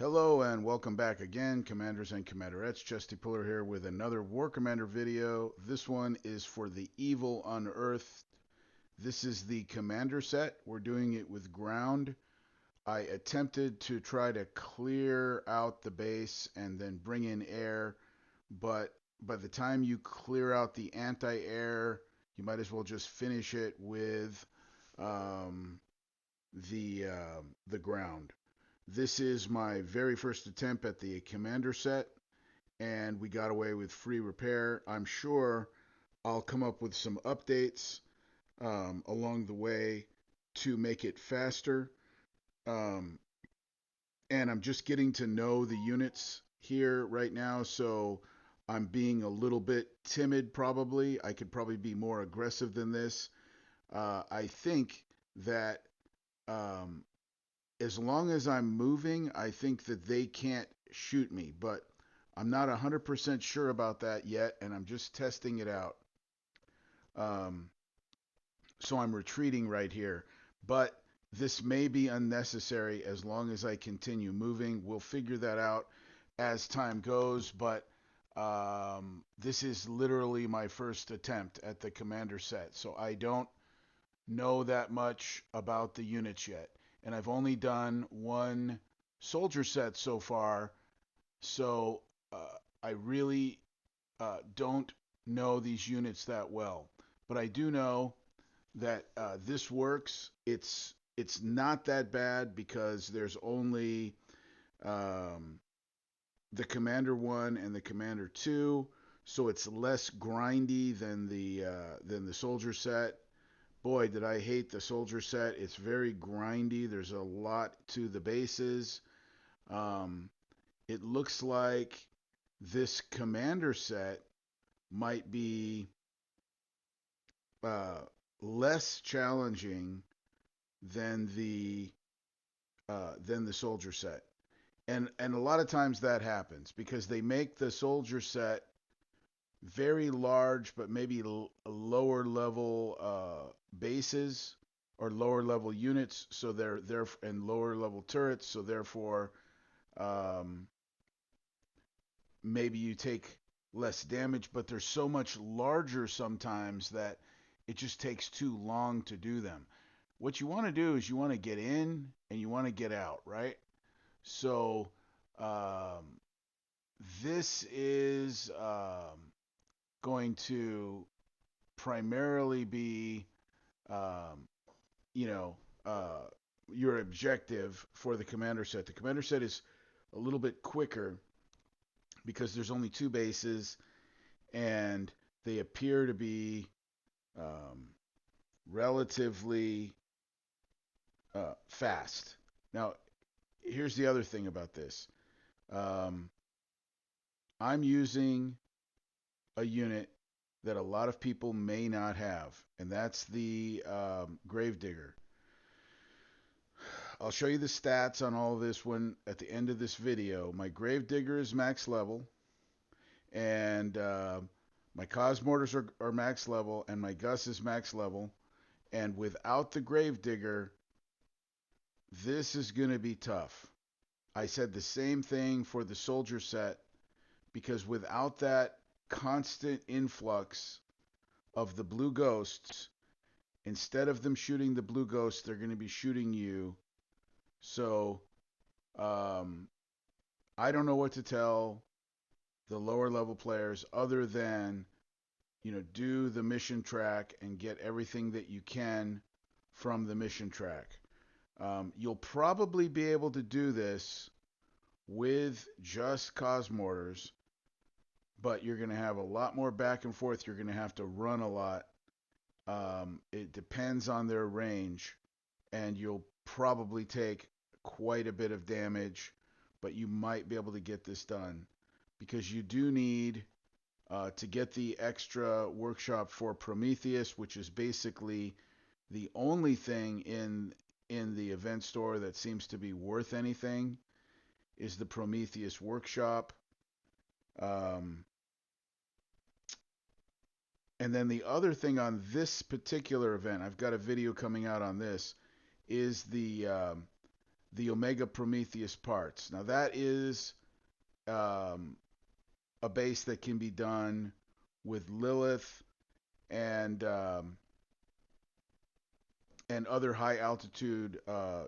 Hello and welcome back again, Commanders and Commanderettes. Chesty Puller here with another War Commander video. This one is for the Evil Unearthed. This is the Commander set. We're doing it with ground. I attempted to try to clear out the base and then bring in air, but by the time you clear out the anti-air, you might as well just finish it with um, the ground. This is my very first attempt at the Commander set, and we got away with free repair. I'm sure I'll come up with some updates along the way to make it faster. Um, and I'm just getting to know the units here right now, so I'm being a little bit timid probably. I could probably be more aggressive than this. I think that um, as long as I'm moving, I think that they can't shoot me, but I'm not 100% sure about that yet, and I'm just testing it out. Um, so I'm retreating right here, but this may be unnecessary as long as I continue moving. We'll figure that out as time goes, but this is literally my first attempt at the commander set, so I don't know that much about the units yet. And I've only done one soldier set so far, so I really don't know these units that well. But I do know that this works. It's not that bad because there's only um, the Commander 1 and the Commander 2, so it's less grindy than the soldier set. Boy, did I hate the soldier set. It's very grindy. There's a lot to the bases. Um, it looks like this commander set might be uh, less challenging than the soldier set. And a lot of times that happens because they make the soldier set very large, but maybe lower level bases or lower level units, so they're and lower level turrets, so therefore um, maybe you take less damage, but they're so much larger sometimes that it just takes too long to do them. What you want to do is you want to get in and you want to get out, right? So um, this is going to primarily be, um, you know, uh, your objective for the commander set. The commander set is a little bit quicker because there's only two bases and they appear to be um, relatively fast. Now, here's the other thing about this. Um, I'm using a unit that a lot of people may not have, and that's the Gravedigger. I'll show you the stats on all of this when at the end of this video. My Gravedigger is max level, and my Cosmortars are max level, and my Gus is max level. And without the Gravedigger, this is going to be tough. I said the same thing for the Soldier set, because without that constant influx of the blue ghosts, instead of them shooting the blue ghosts, they're going to be shooting you. So I don't know what to tell the lower level players other than, do the mission track and get everything that you can from the mission track. You'll probably be able to do this with just Cosmortars, but you're going to have a lot more back and forth. You're going to have to run a lot. It depends on their range, and you'll probably take quite a bit of damage, but you might be able to get this done because you do need to get the extra workshop for Prometheus, which is basically the only thing in the event store that seems to be worth anything is the Prometheus workshop. Um, and then the other thing on this particular event, I've got a video coming out on this, is the Omega Prometheus parts. Now that is um, a base that can be done with Lilith and um, and other high altitude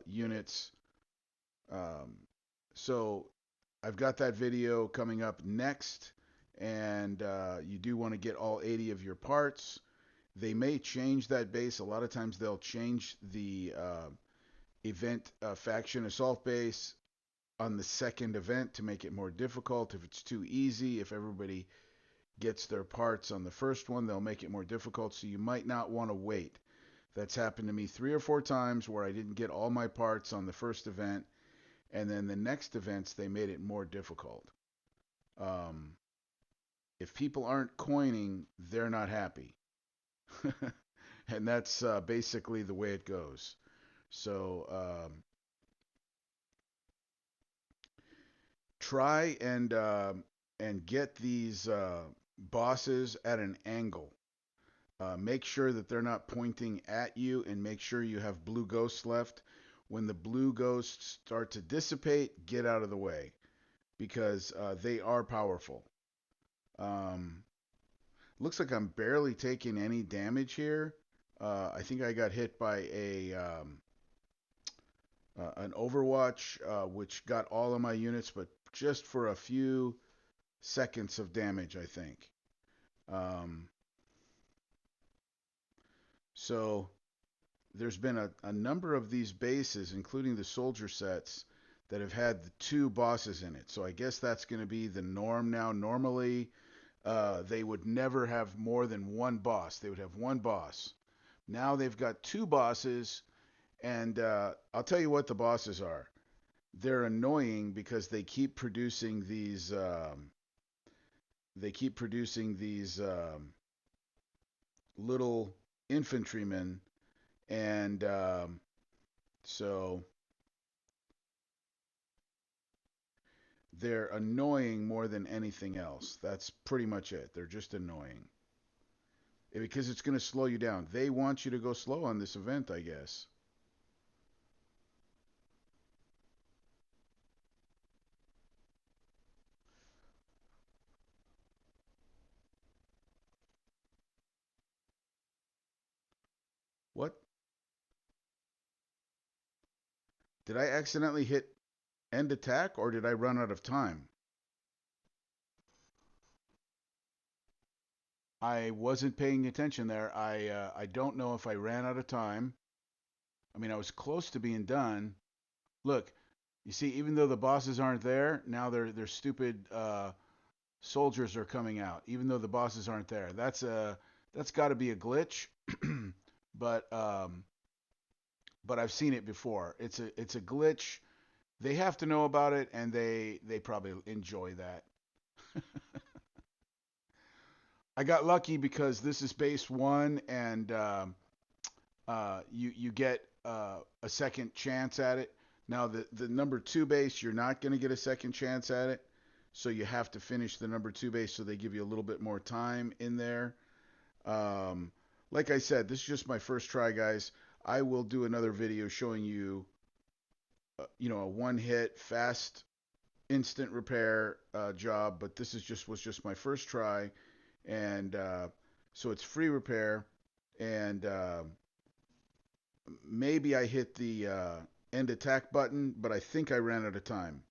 units. Um, so I've got that video coming up next, and you do want to get all 80 of your parts. They may change that base. A lot of times they'll change the event faction assault base on the second event to make it more difficult. If it's too easy, if everybody gets their parts on the first one, they'll make it more difficult. So you might not want to wait. That's happened to me 3 or 4 times where I didn't get all my parts on the first event, and then the next events they made it more difficult. Um, if people aren't coining, they're not happy, and that's basically the way it goes. So try and get these bosses at an angle. Make sure that they're not pointing at you, and make sure you have blue ghosts left. When the blue ghosts start to dissipate, get out of the way because they are powerful. Um, Looks like I'm barely taking any damage here. I think I got hit by an Overwatch, which got all of my units, but just for a few seconds of damage, I think. Um, so there's been a number of these bases, including the soldier sets, that have had the 2 bosses in it. So I guess that's going to be the norm now. Normally, they would never have more than one boss. They would have one boss. Now they've got 2 bosses, and I'll tell you what the bosses are. They're annoying because they keep producing these little infantrymen, and so they're annoying more than anything else. That's pretty much it. They're just annoying because it's going to slow you down. They want you to go slow on this event, I guess. What? Did I accidentally hit end attack or did I run out of time? I wasn't paying attention there. I don't know if I ran out of time. I mean, I was close to being done. Look, you see, even though the bosses aren't there, now their stupid soldiers are coming out. Even though the bosses aren't there, that's got to be a glitch. but but I've seen it before. It's a glitch. They have to know about it, and they probably enjoy that. I got lucky because this is base 1, and you get a second chance at it. Now the number 2 base, you're not going to get a second chance at it, so you have to finish the number 2 base. So they give you a little bit more time in there. Um, like I said, this is just my first try, guys. I will do another video showing you, a one-hit, fast, instant repair job. But this was just my first try, and so it's free repair, and maybe I hit the end attack button, but I think I ran out of time,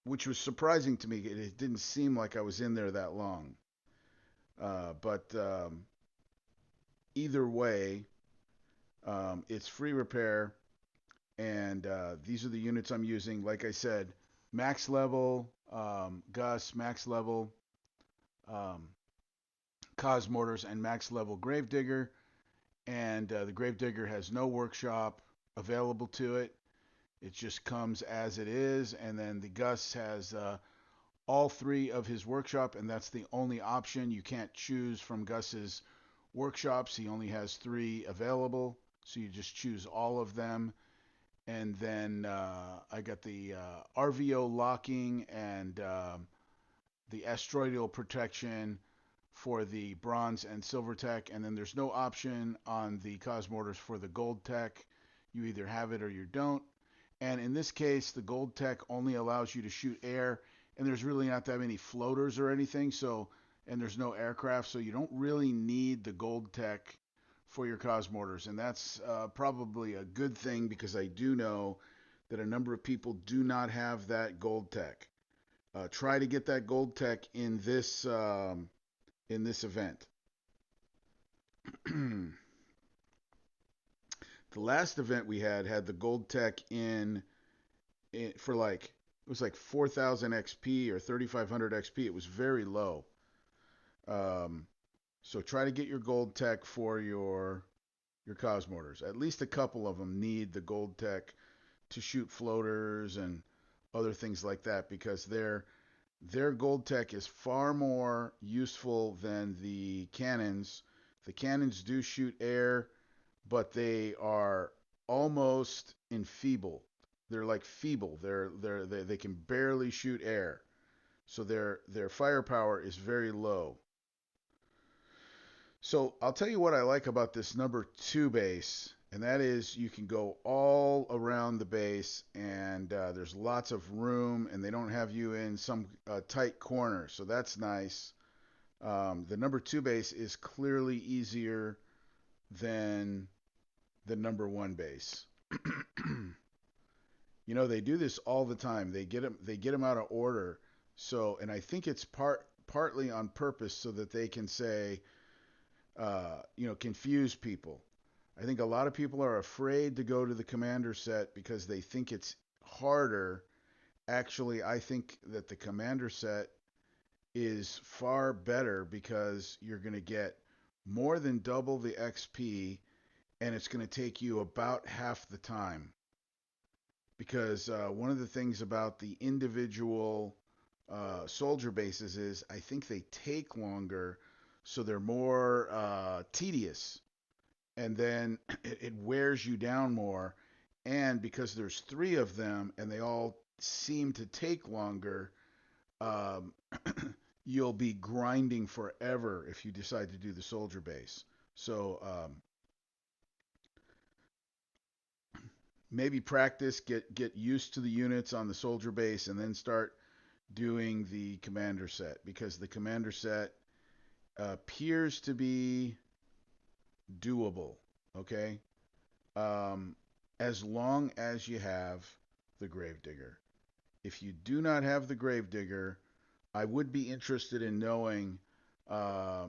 which was surprising to me. It didn't seem like I was in there that long. But either way, it's free repair, and these are the units I'm using. Like I said, max level Gus, max level um, Cos Mortars, and max level Gravedigger. And the Gravedigger has no workshop available to it. It just comes as it is. And then the Gus has all 3 of his workshop, and that's the only option. You can't choose from Gus's workshops. He only has 3 available, so you just choose all of them. And then I got the RVO locking and the asteroidal protection for the bronze and silver tech, and then there's no option on the Cosmortars for the gold tech. You either have it or you don't. And in this case, the gold tech only allows you to shoot air, and there's really not that many floaters or anything. So, and there's no aircraft, so you don't really need the gold tech for your cosmortars, and that's probably a good thing because I do know that a number of people do not have that gold tech. Try to get that gold tech in this event. The last event we had the gold tech in for like it was like 4,000 XP or 3,500 XP. It was very low. Um, so try to get your gold tech for your cosmortars. At least a couple of them need the gold tech to shoot floaters and other things like that because their gold tech is far more useful than the cannons. The cannons do shoot air, but they are almost enfeebled. They're like feeble. They can barely shoot air. So their firepower is very low. So I'll tell you what I like about this number two base, and that is you can go all around the base, and there's lots of room, and they don't have you in some tight corner, so that's nice. The number two base is clearly easier than the number one base. You know, they do this all the time. They get them out of order. So, and I think it's partly on purpose so that they can say, confuse people. I think a lot of people are afraid to go to the commander set because they think it's harder. Actually, I think that the commander set is far better because you're going to get more than double the XP and it's going to take you about half the time. Because one of the things about the individual soldier bases is I think they take longer, so they're more tedious, and then it wears you down more. And because there's three of them and they all seem to take longer, um, you'll be grinding forever if you decide to do the soldier base. So maybe practice, get used to the units on the soldier base, and then start doing the commander set because the commander set appears to be doable. Okay, um, as long as you have the Gravedigger. If you do not have the Gravedigger, I would be interested in knowing. Uh,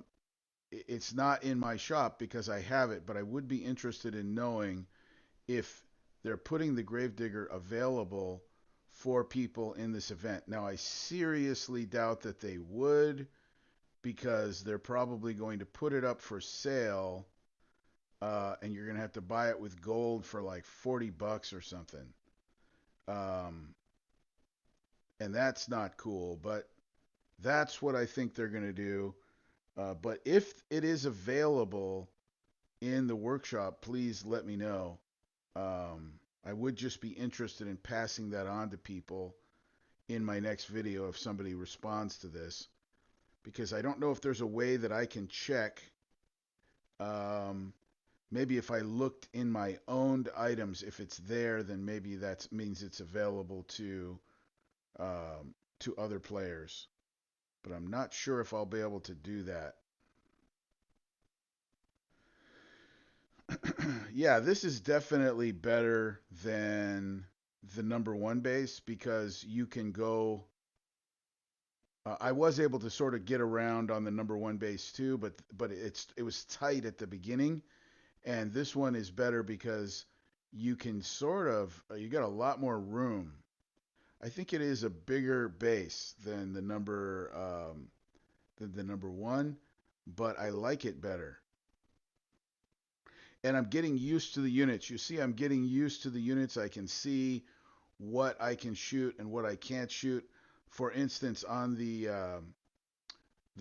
it's not in my shop because I have it, but I would be interested in knowing if they're putting the Gravedigger available for people in this event. Now, I seriously doubt that they would because they're probably going to put it up for sale, and you're going to have to buy it with gold for like $40 or something. Um, and that's not cool, but that's what I think they're going to do. But if it is available in the workshop, please let me know. Um, I would just be interested in passing that on to people in my next video if somebody responds to this, because I don't know if there's a way that I can check. Um, maybe if I looked in my owned items, if it's there, then maybe that means it's available to other players. But I'm not sure if I'll be able to do that. Yeah, this is definitely better than the number one base because you can go. I was able to sort of get around on the number one base too, but it was tight at the beginning, and this one is better because you can sort of you got a lot more room. I think it is a bigger base than the number one, but I like it better. And I'm getting used to the units. You see, I'm getting used to the units. I can see what I can shoot and what I can't shoot. For instance, on the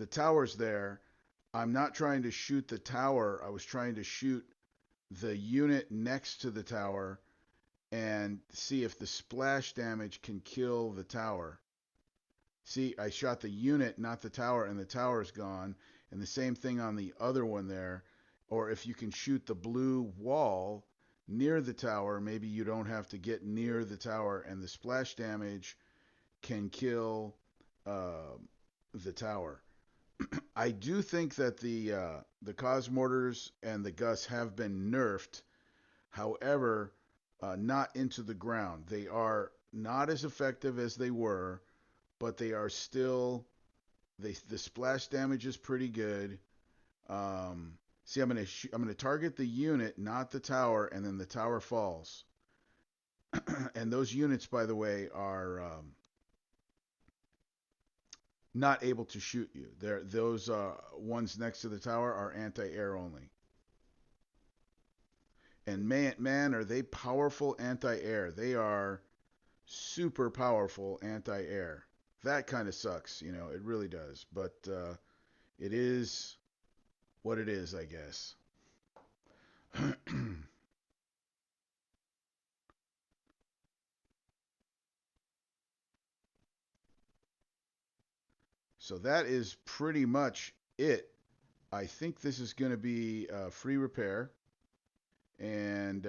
towers there, I'm not trying to shoot the tower. I was trying to shoot the unit next to the tower and see if the splash damage can kill the tower. See, I shot the unit, not the tower, and the tower's gone. And the same thing on the other one there. Or if you can shoot the blue wall, near the tower, maybe you don't have to get near the tower, and the splash damage can kill uh, the tower. I do think that the Cos mortars and the Gus have been nerfed. However, not into the ground. They are not as effective as they were, but they are still. The splash damage is pretty good. See, I'm gonna target the unit, not the tower, and then the tower falls. And those units, by the way, are not able to shoot you. Those ones next to the tower are anti-air only. And man, are they powerful anti-air? They are super powerful anti-air. That kind of sucks, it really does. But it is what it is, I guess. So that is pretty much it. I think this is going to be free repair, and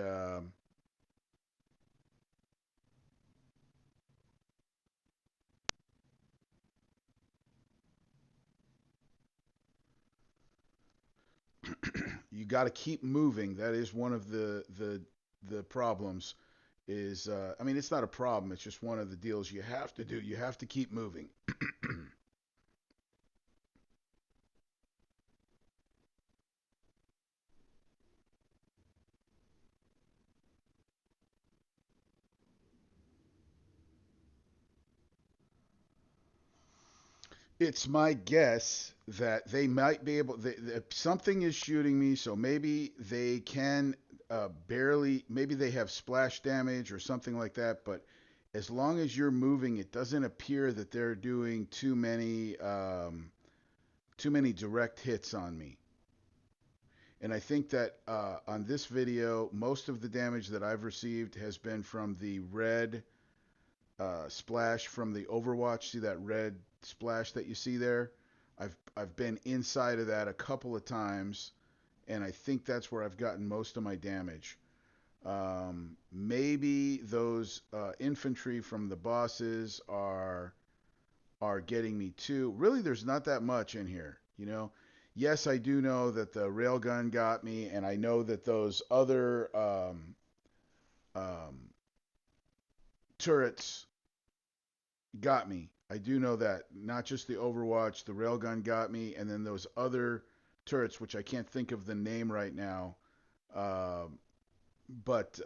you got to keep moving. That is one of the problems. Is I mean, it's not a problem. It's just one of the deals you have to do. You have to keep moving. It's my guess that they might be able. Something is shooting me, so maybe they can barely. Maybe they have splash damage or something like that. But as long as you're moving, it doesn't appear that they're doing too many direct hits on me. And I think that on this video, most of the damage that I've received has been from the red splash from the Overwatch. See that red splash that you see there? I've been inside of that a couple of times, and I think that's where I've gotten most of my damage. Maybe those infantry from the bosses are getting me too. Really, there's not that much in here. Yes, I do know that the railgun got me, and I know that those other um, turrets got me. I do know that. Not just the Overwatch, the railgun got me, and then those other turrets, which I can't think of the name right now, um, but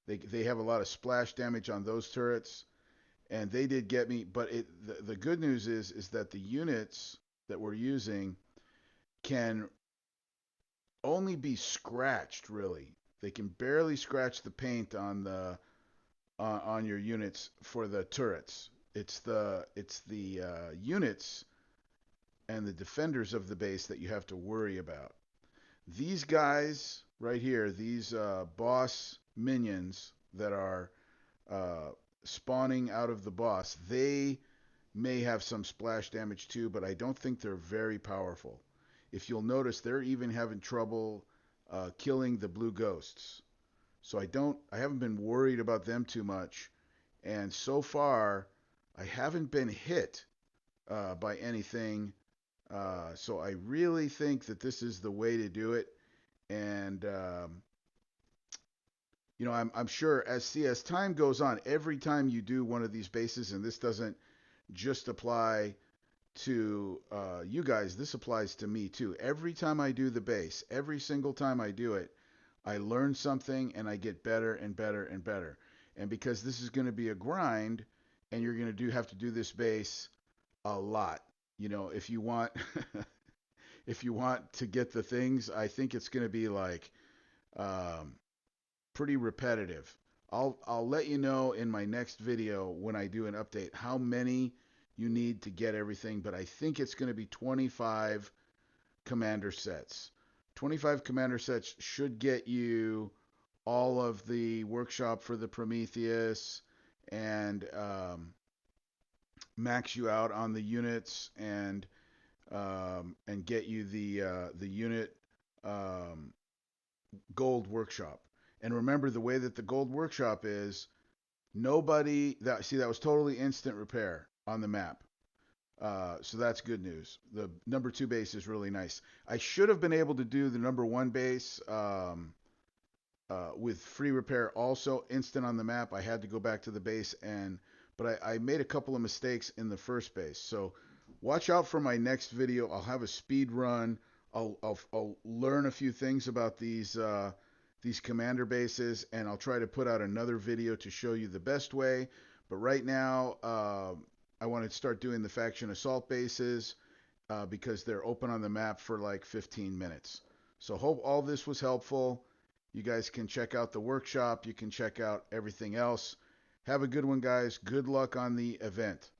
they have a lot of splash damage on those turrets, and they did get me. But the good news is that the units that we're using can only be scratched. Really, they can barely scratch the paint on your units for the turrets. It's the units and the defenders of the base that you have to worry about. These guys right here, these boss minions that are uh, spawning out of the boss, they may have some splash damage too, but I don't think they're very powerful. If you'll notice, they're even having trouble killing the blue ghosts. So I haven't been worried about them too much. And so far, I haven't been hit by anything. So I really think that this is the way to do it. And I'm sure as time goes on, every time you do one of these bases, and this doesn't just apply to you guys, this applies to me too. Every time I do the base, every single time I do it, I learn something and I get better and better and better. And because this is going to be a grind, and you're going to have to do this base a lot. If you want if you want to get the things, I think it's going to be like um, pretty repetitive. I'll let you know in my next video when I do an update how many you need to get everything, but I think it's going to be 25 commander sets. 25 commander sets should get you all of the workshop for the Prometheus and max you out on the units and get you the unit um, gold workshop. And remember, the way that the gold workshop is, that was totally instant repair on the map. So that's good news. The number 2 base is really nice. I should have been able to do the number 1 base with free repair also instant on the map. I had to go back to the base, but I made a couple of mistakes in the first base. So watch out for my next video. I'll have a speed run. I'll learn a few things about these commander bases, and I'll try to put out another video to show you the best way. But right now, I want to start doing the faction assault bases because they're open on the map for like 15 minutes. So hope all this was helpful. You guys can check out the workshop. You can check out everything else. Have a good one, guys. Good luck on the event.